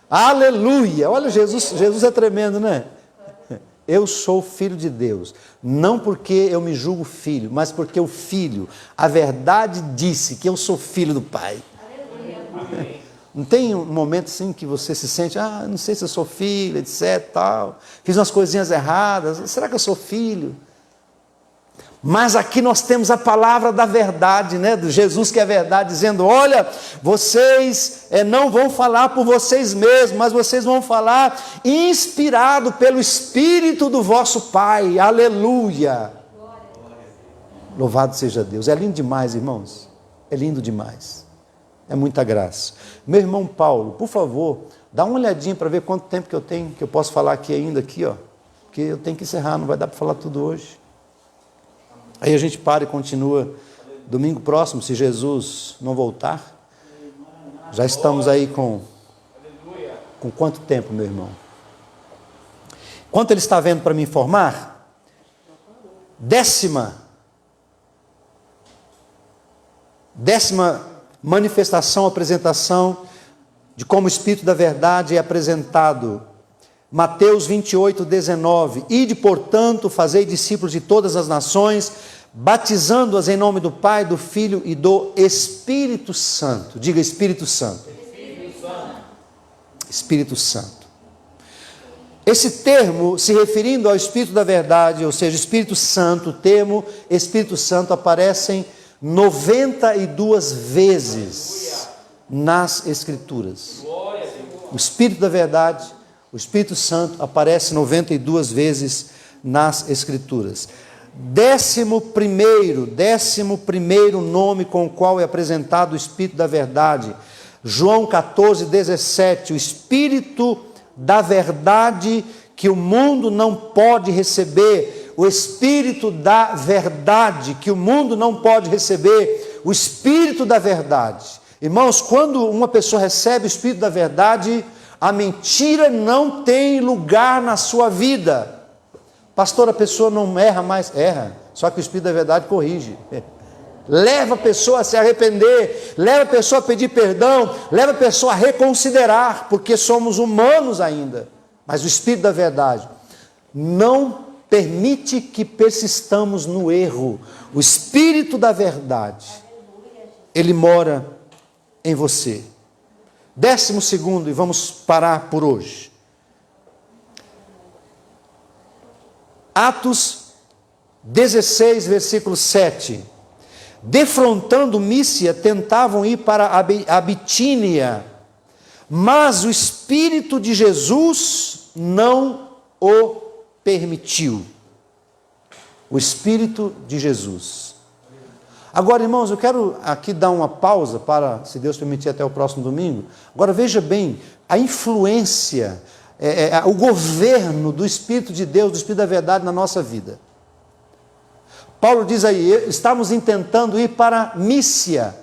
Aleluia! Olha, Jesus é tremendo, né? Eu sou filho de Deus, não porque eu me julgo filho, mas porque o Filho, a verdade disse que eu sou filho do Pai. Aleluia. Não tem um momento assim que você se sente, não sei se eu sou filho, etc, tal, fiz umas coisinhas erradas, será que eu sou filho? Mas aqui nós temos a palavra da verdade, né? Do Jesus que é verdade, dizendo, olha, vocês não vão falar por vocês mesmos, mas vocês vão falar inspirado pelo Espírito do vosso Pai, aleluia. Louvado seja Deus. É lindo demais, irmãos, é lindo demais, é muita graça. Meu irmão Paulo, por favor, dá uma olhadinha para ver quanto tempo que eu tenho, que eu posso falar aqui ainda, aqui, ó, porque eu tenho que encerrar, não vai dar para falar tudo hoje. Aí a gente para e continua domingo próximo, se Jesus não voltar. Já estamos aí com quanto tempo, meu irmão? Quanto ele está vendo para me informar? 10ª manifestação, apresentação de como o Espírito da verdade é apresentado. Mateus 28, 19, ide, portanto, fazei discípulos de todas as nações, batizando-as em nome do Pai, do Filho e do Espírito Santo. Diga Espírito Santo. Espírito Santo. Espírito Santo. Esse termo, se referindo ao Espírito da verdade, ou seja, Espírito Santo, o termo Espírito Santo aparecem 92 vezes nas Escrituras. O Espírito da verdade, o Espírito Santo aparece 92 vezes nas Escrituras. 11º nome com o qual é apresentado o Espírito da verdade. João 14, 17. O Espírito da verdade que o mundo não pode receber. O Espírito da verdade que o mundo não pode receber. O Espírito da verdade. Irmãos, quando uma pessoa recebe o Espírito da verdade, a mentira não tem lugar na sua vida. Pastor, a pessoa não erra mais? Erra, só que o Espírito da verdade corrige. Leva a pessoa a se arrepender, leva a pessoa a pedir perdão, leva a pessoa a reconsiderar, porque somos humanos ainda. Mas o Espírito da verdade não permite que persistamos no erro. O Espírito da verdade, ele mora em você. 12º, e vamos parar por hoje. Atos 16, versículo 7. Defrontando Mísia, tentavam ir para a Bitínia, mas o Espírito de Jesus não o permitiu. O Espírito de Jesus. Agora, irmãos, eu quero aqui dar uma pausa para, se Deus permitir, até o próximo domingo. Agora, veja bem, a influência, o governo do Espírito de Deus, do Espírito da verdade na nossa vida. Paulo diz aí, estamos intentando ir para Mícia.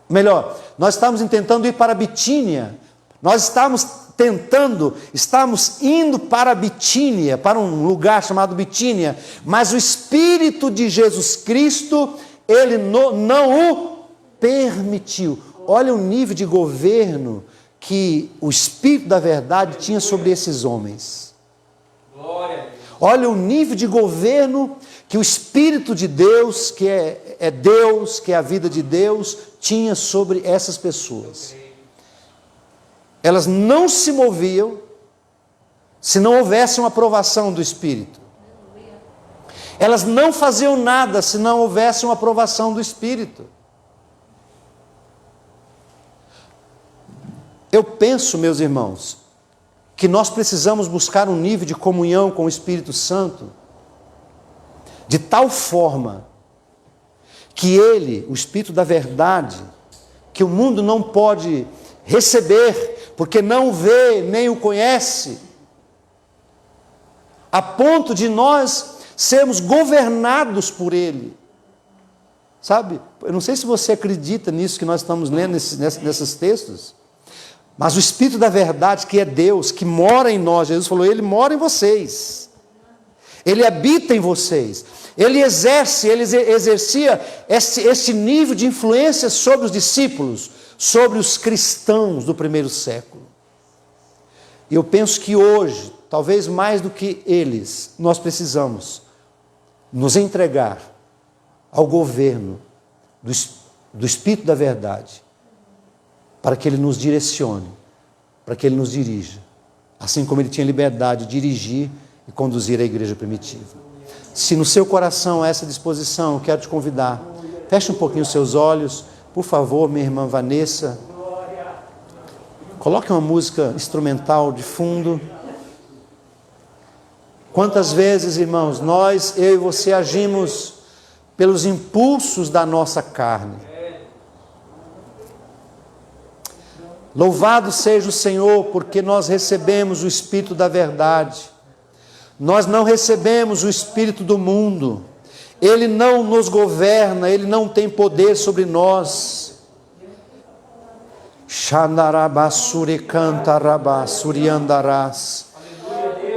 Melhor, nós estamos tentando ir para Bitínia. Nós estamos indo para Bitínia, para um lugar chamado Bitínia, mas o Espírito de Jesus Cristo, ele não o permitiu. Olha o nível de governo que o Espírito da verdade tinha sobre esses homens. Glória a Deus. Olha o nível de governo que o Espírito de Deus, que é Deus, que é a vida de Deus, tinha sobre essas pessoas. Elas não se moviam se não houvesse uma aprovação do Espírito. Elas não faziam nada se não houvesse uma aprovação do Espírito. Eu penso, meus irmãos, que nós precisamos buscar um nível de comunhão com o Espírito Santo, de tal forma que ele, o Espírito da verdade, que o mundo não pode receber, porque não o vê nem o conhece, a ponto de nós sermos governados por ele. Sabe, eu não sei se você acredita nisso que nós estamos lendo nesses textos, mas o Espírito da verdade, que é Deus, que mora em nós, Jesus falou, ele mora em vocês, ele habita em vocês, ele exercia esse nível de influência sobre os discípulos, sobre os cristãos do primeiro século. E eu penso que hoje, talvez mais do que eles, nós precisamos nos entregar ao governo do Espírito da verdade, para que ele nos direcione, para que ele nos dirija, assim como ele tinha liberdade de dirigir e conduzir a igreja primitiva. Se no seu coração há essa disposição, eu quero te convidar, feche um pouquinho os seus olhos, por favor, minha irmã Vanessa, coloque uma música instrumental de fundo. Quantas vezes, irmãos, eu e você agimos pelos impulsos da nossa carne. Louvado seja o Senhor, porque nós recebemos o Espírito da verdade. Nós não recebemos o espírito do mundo. Ele não nos governa, ele não tem poder sobre nós.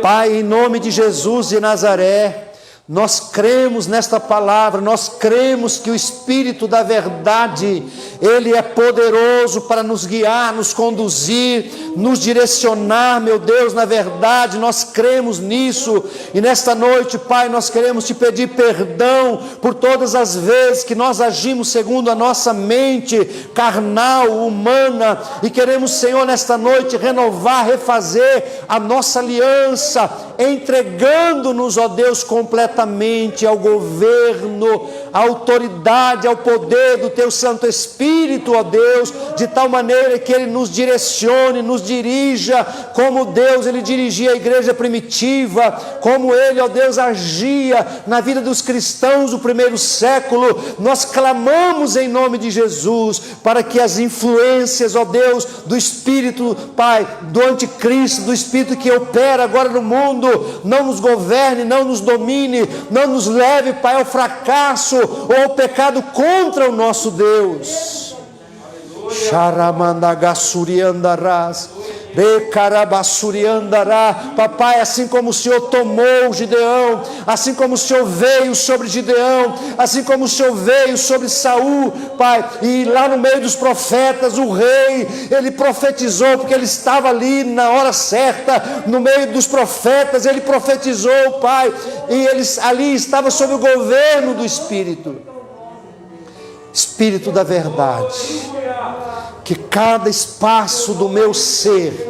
Pai, em nome de Jesus de Nazaré, nós cremos nesta palavra, nós cremos que o Espírito da verdade, ele é poderoso para nos guiar, nos conduzir, nos direcionar, meu Deus, na verdade, nós cremos nisso, e nesta noite, Pai, nós queremos te pedir perdão por todas as vezes que nós agimos segundo a nossa mente carnal, humana, e queremos, Senhor, nesta noite renovar, refazer a nossa aliança, entregando-nos, ó Deus, completamente ao governo, à autoridade, ao poder do Teu Santo Espírito, ó Deus, de tal maneira que Ele nos direcione, nos dirija, como Deus, Ele dirigia a igreja primitiva, como Ele, ó Deus, agia na vida dos cristãos do primeiro século. Nós clamamos em nome de Jesus, para que as influências, ó Deus, do Espírito, Pai, do anticristo, do Espírito que opera agora no mundo, não nos governe, não nos domine, não nos leve, Pai, ao fracasso ou ao pecado contra o nosso Deus. Charamandagassuriandarás, Papai, assim como o Senhor tomou Gideão, assim como o Senhor veio sobre Gideão, assim como o Senhor veio sobre Saul, Pai, e lá no meio dos profetas, o rei, ele profetizou, porque ele estava ali na hora certa, no meio dos profetas, ele profetizou, Pai, e ele ali estava sob o governo do Espírito da verdade. Que cada espaço do meu ser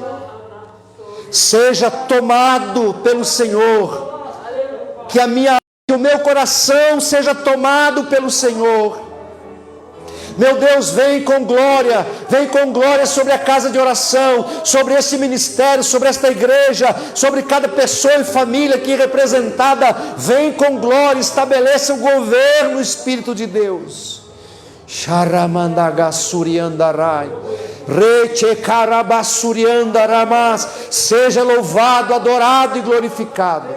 seja tomado pelo Senhor, que o meu coração seja tomado pelo Senhor. Meu Deus, vem com glória sobre a casa de oração, sobre esse ministério, sobre esta igreja, sobre cada pessoa e família aqui representada. Vem com glória, estabeleça o governo, Espírito de Deus. Charamandagassuriandarai, Rechekarabassuriandaramas, seja louvado, adorado e glorificado.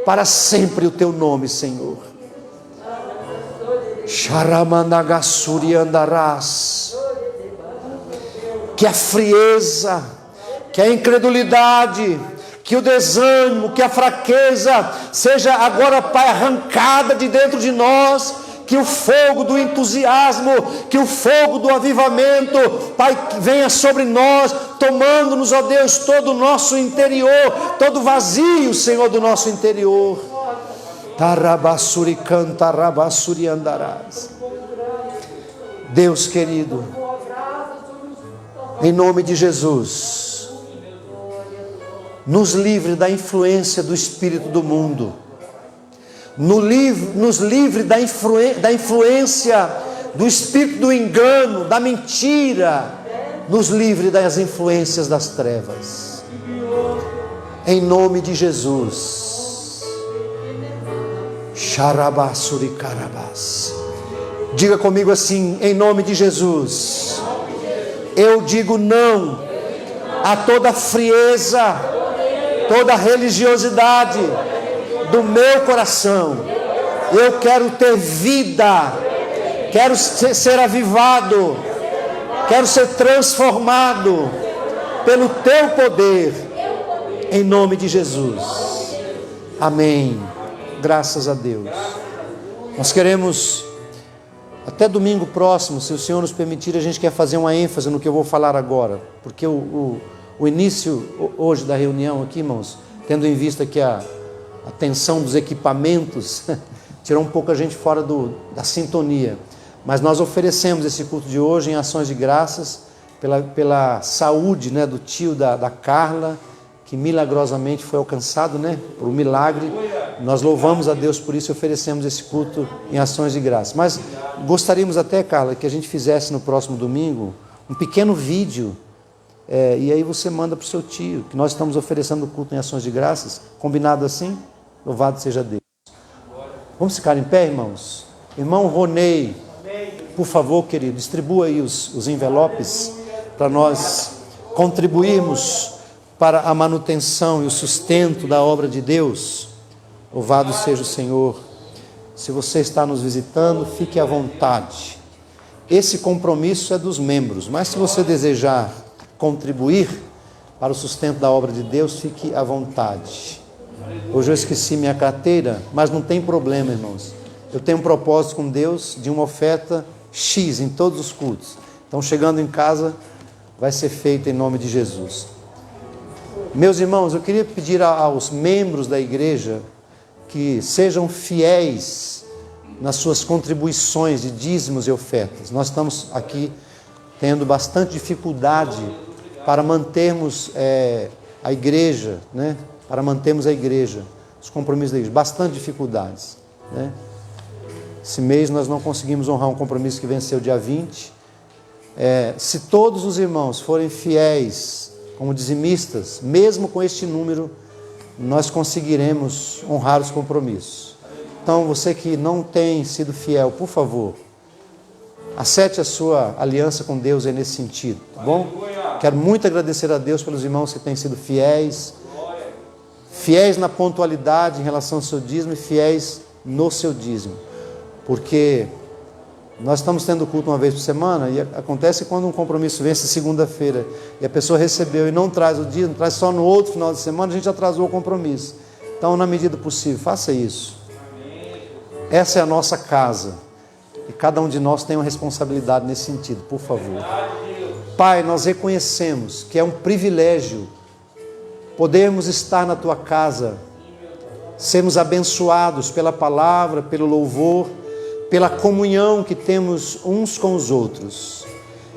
para sempre o teu nome, Senhor. Sharamandagassuri andarás. Que a frieza, que a incredulidade, que o desânimo, que a fraqueza seja agora, Pai, arrancada de dentro de nós. Que o fogo do entusiasmo, que o fogo do avivamento, Pai, venha sobre nós, tomando-nos, ó Deus, todo o nosso interior, todo vazio, Senhor, do nosso interior. Tarabassuri canta, rabassuri andarás. Deus querido, em nome de Jesus, nos livre da influência do espírito do mundo. Nos livre da influência do espírito do engano, da mentira. Nos livre das influências das trevas. Em nome de Jesus. Xarabassuri carabás. Diga comigo assim, em nome de Jesus. Eu digo não a toda frieza, toda religiosidade do meu coração. Eu quero ter vida, quero ser avivado, quero ser transformado pelo teu poder, em nome de Jesus. Amém. Graças a Deus. Nós queremos, até domingo próximo, se o Senhor nos permitir, a gente quer fazer uma ênfase no que eu vou falar agora, porque o início hoje da reunião aqui, irmãos, tendo em vista que a tensão dos equipamentos tirou um pouco a gente fora da sintonia, mas nós oferecemos esse culto de hoje em ações de graças pela saúde, né, do tio da Carla, que milagrosamente foi alcançado, né, por um milagre. Nós louvamos a Deus por isso e oferecemos esse culto em ações de graças. Mas gostaríamos até, Carla, que a gente fizesse no próximo domingo um pequeno vídeo, e aí você manda para o seu tio, que nós estamos oferecendo o culto em ações de graças. Combinado assim? Louvado seja Deus. Vamos ficar em pé, irmãos? Irmão Ronei, por favor, querido, distribua aí os envelopes para nós contribuirmos para a manutenção e o sustento da obra de Deus. Louvado seja o Senhor. Se você está nos visitando, fique à vontade. Esse compromisso é dos membros, mas se você desejar contribuir para o sustento da obra de Deus, fique à vontade. Hoje eu esqueci minha carteira, mas não tem problema, irmãos. Eu tenho um propósito com Deus de uma oferta X em todos os cultos. Então, chegando em casa, vai ser feito em nome de Jesus. Meus irmãos, eu queria pedir aos membros da igreja que sejam fiéis nas suas contribuições de dízimos e ofertas. Nós estamos aqui tendo bastante dificuldade para mantermos a igreja, né? Para mantermos a igreja, os compromissos da igreja, bastante dificuldades, né? Esse mês nós não conseguimos honrar um compromisso que venceu dia 20. Se todos os irmãos forem fiéis como dizimistas, mesmo com este número, nós conseguiremos honrar os compromissos. Então, você que não tem sido fiel, por favor, acerte a sua aliança com Deus nesse sentido, tá bom? Quero muito agradecer a Deus pelos irmãos que têm sido fiéis na pontualidade em relação ao seu dízimo e fiéis no seu dízimo, porque nós estamos tendo culto uma vez por semana e acontece quando um compromisso vence segunda-feira e a pessoa recebeu e não traz o dízimo, traz só no outro final de semana, a gente atrasou o compromisso. Então, na medida possível, faça isso. Essa é a nossa casa e cada um de nós tem uma responsabilidade nesse sentido, por favor. Pai, nós reconhecemos que é um privilégio podermos estar na Tua casa, sermos abençoados pela palavra, pelo louvor, pela comunhão que temos uns com os outros.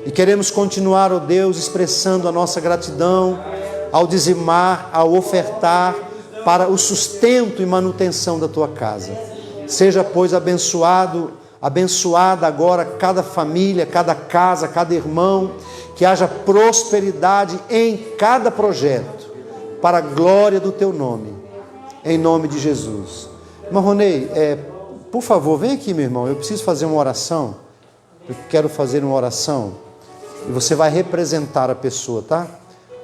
E queremos continuar, ó Deus, expressando a nossa gratidão ao dizimar, ao ofertar para o sustento e manutenção da Tua casa. Seja, pois, abençoada agora cada família, cada casa, cada irmão, que haja prosperidade em cada projeto, para a glória do Teu nome, em nome de Jesus. Irmão Ronei, por favor, vem aqui, meu irmão, eu preciso fazer uma oração, eu quero fazer uma oração, e você vai representar a pessoa, tá?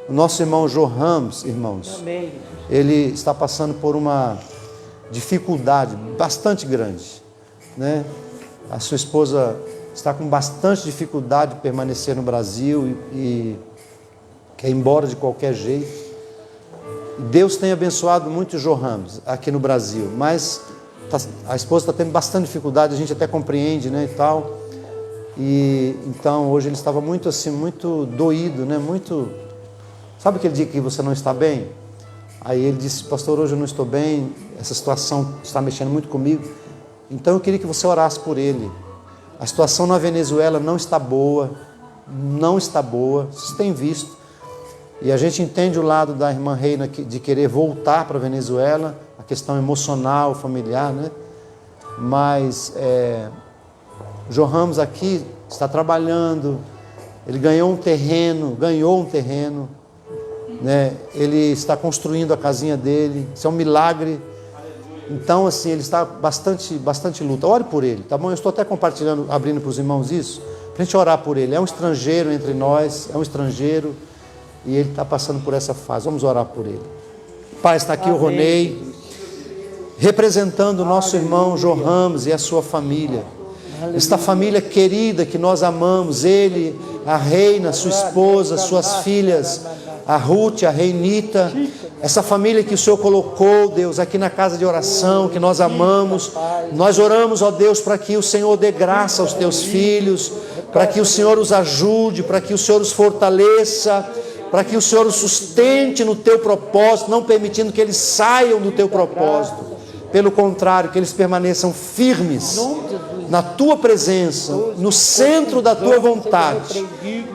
O nosso irmão João Ramos, irmãos, ele está passando por uma dificuldade bastante grande, né? A sua esposa está com bastante dificuldade de permanecer no Brasil e quer ir embora de qualquer jeito. Deus tem abençoado muito o Joe Ramos aqui no Brasil, mas a esposa está tendo bastante dificuldade, a gente até compreende, né, e tal. E então hoje ele estava muito assim, muito doído, né, muito... Sabe aquele dia que você não está bem? Aí ele disse: pastor, hoje eu não estou bem, essa situação está mexendo muito comigo, então eu queria que você orasse por ele. A situação na Venezuela não está boa, vocês têm visto. E a gente entende o lado da irmã Reina de querer voltar para a Venezuela, a questão emocional, familiar, né? Mas o Joe Ramos aqui está trabalhando, ele ganhou um terreno, né? Ele está construindo a casinha dele, isso é um milagre. Então, assim, ele está bastante luta. Ore por ele, tá bom? Eu estou até compartilhando, abrindo para os irmãos isso, para a gente orar por ele. É um estrangeiro entre nós, e ele está passando por essa fase. Vamos orar por ele. Pai, está aqui o Ronei, representando o nosso irmão Joe Ramos e a sua família. Esta família querida que nós amamos, ele, a Reina, sua esposa, suas filhas, a Ruth, a Reinita, essa família que o Senhor colocou, Deus, aqui na casa de oração, que nós amamos. Nós oramos, ó Deus, para que o Senhor dê graça aos teus filhos, para que o Senhor os ajude, para que o Senhor os fortaleça, para que o Senhor os sustente no teu propósito, não permitindo que eles saiam do teu propósito. Pelo contrário, que eles permaneçam firmes na tua presença, no centro da tua vontade,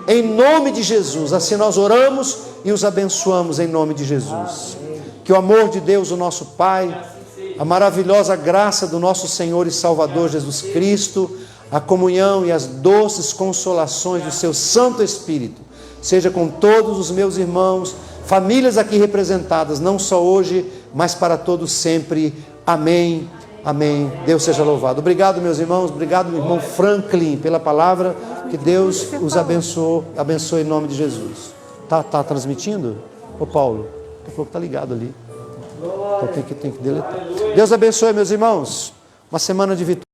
em nome de Jesus. Assim nós oramos e os abençoamos em nome de Jesus. Que o amor de Deus, o nosso Pai, a maravilhosa graça do nosso Senhor e Salvador Jesus Cristo, a comunhão e as doces consolações do seu Santo Espírito seja com todos os meus irmãos, famílias aqui representadas, não só hoje, mas para todos sempre. Amém, amém. Deus seja louvado. Obrigado, meus irmãos. Obrigado, meu irmão Franklin, pela palavra. Que Deus os abençoe em nome de Jesus. Tá transmitindo? Ô Paulo, ele falou que tá ligado ali. Então tem que deletar. Deus abençoe, meus irmãos. Uma semana de vitória.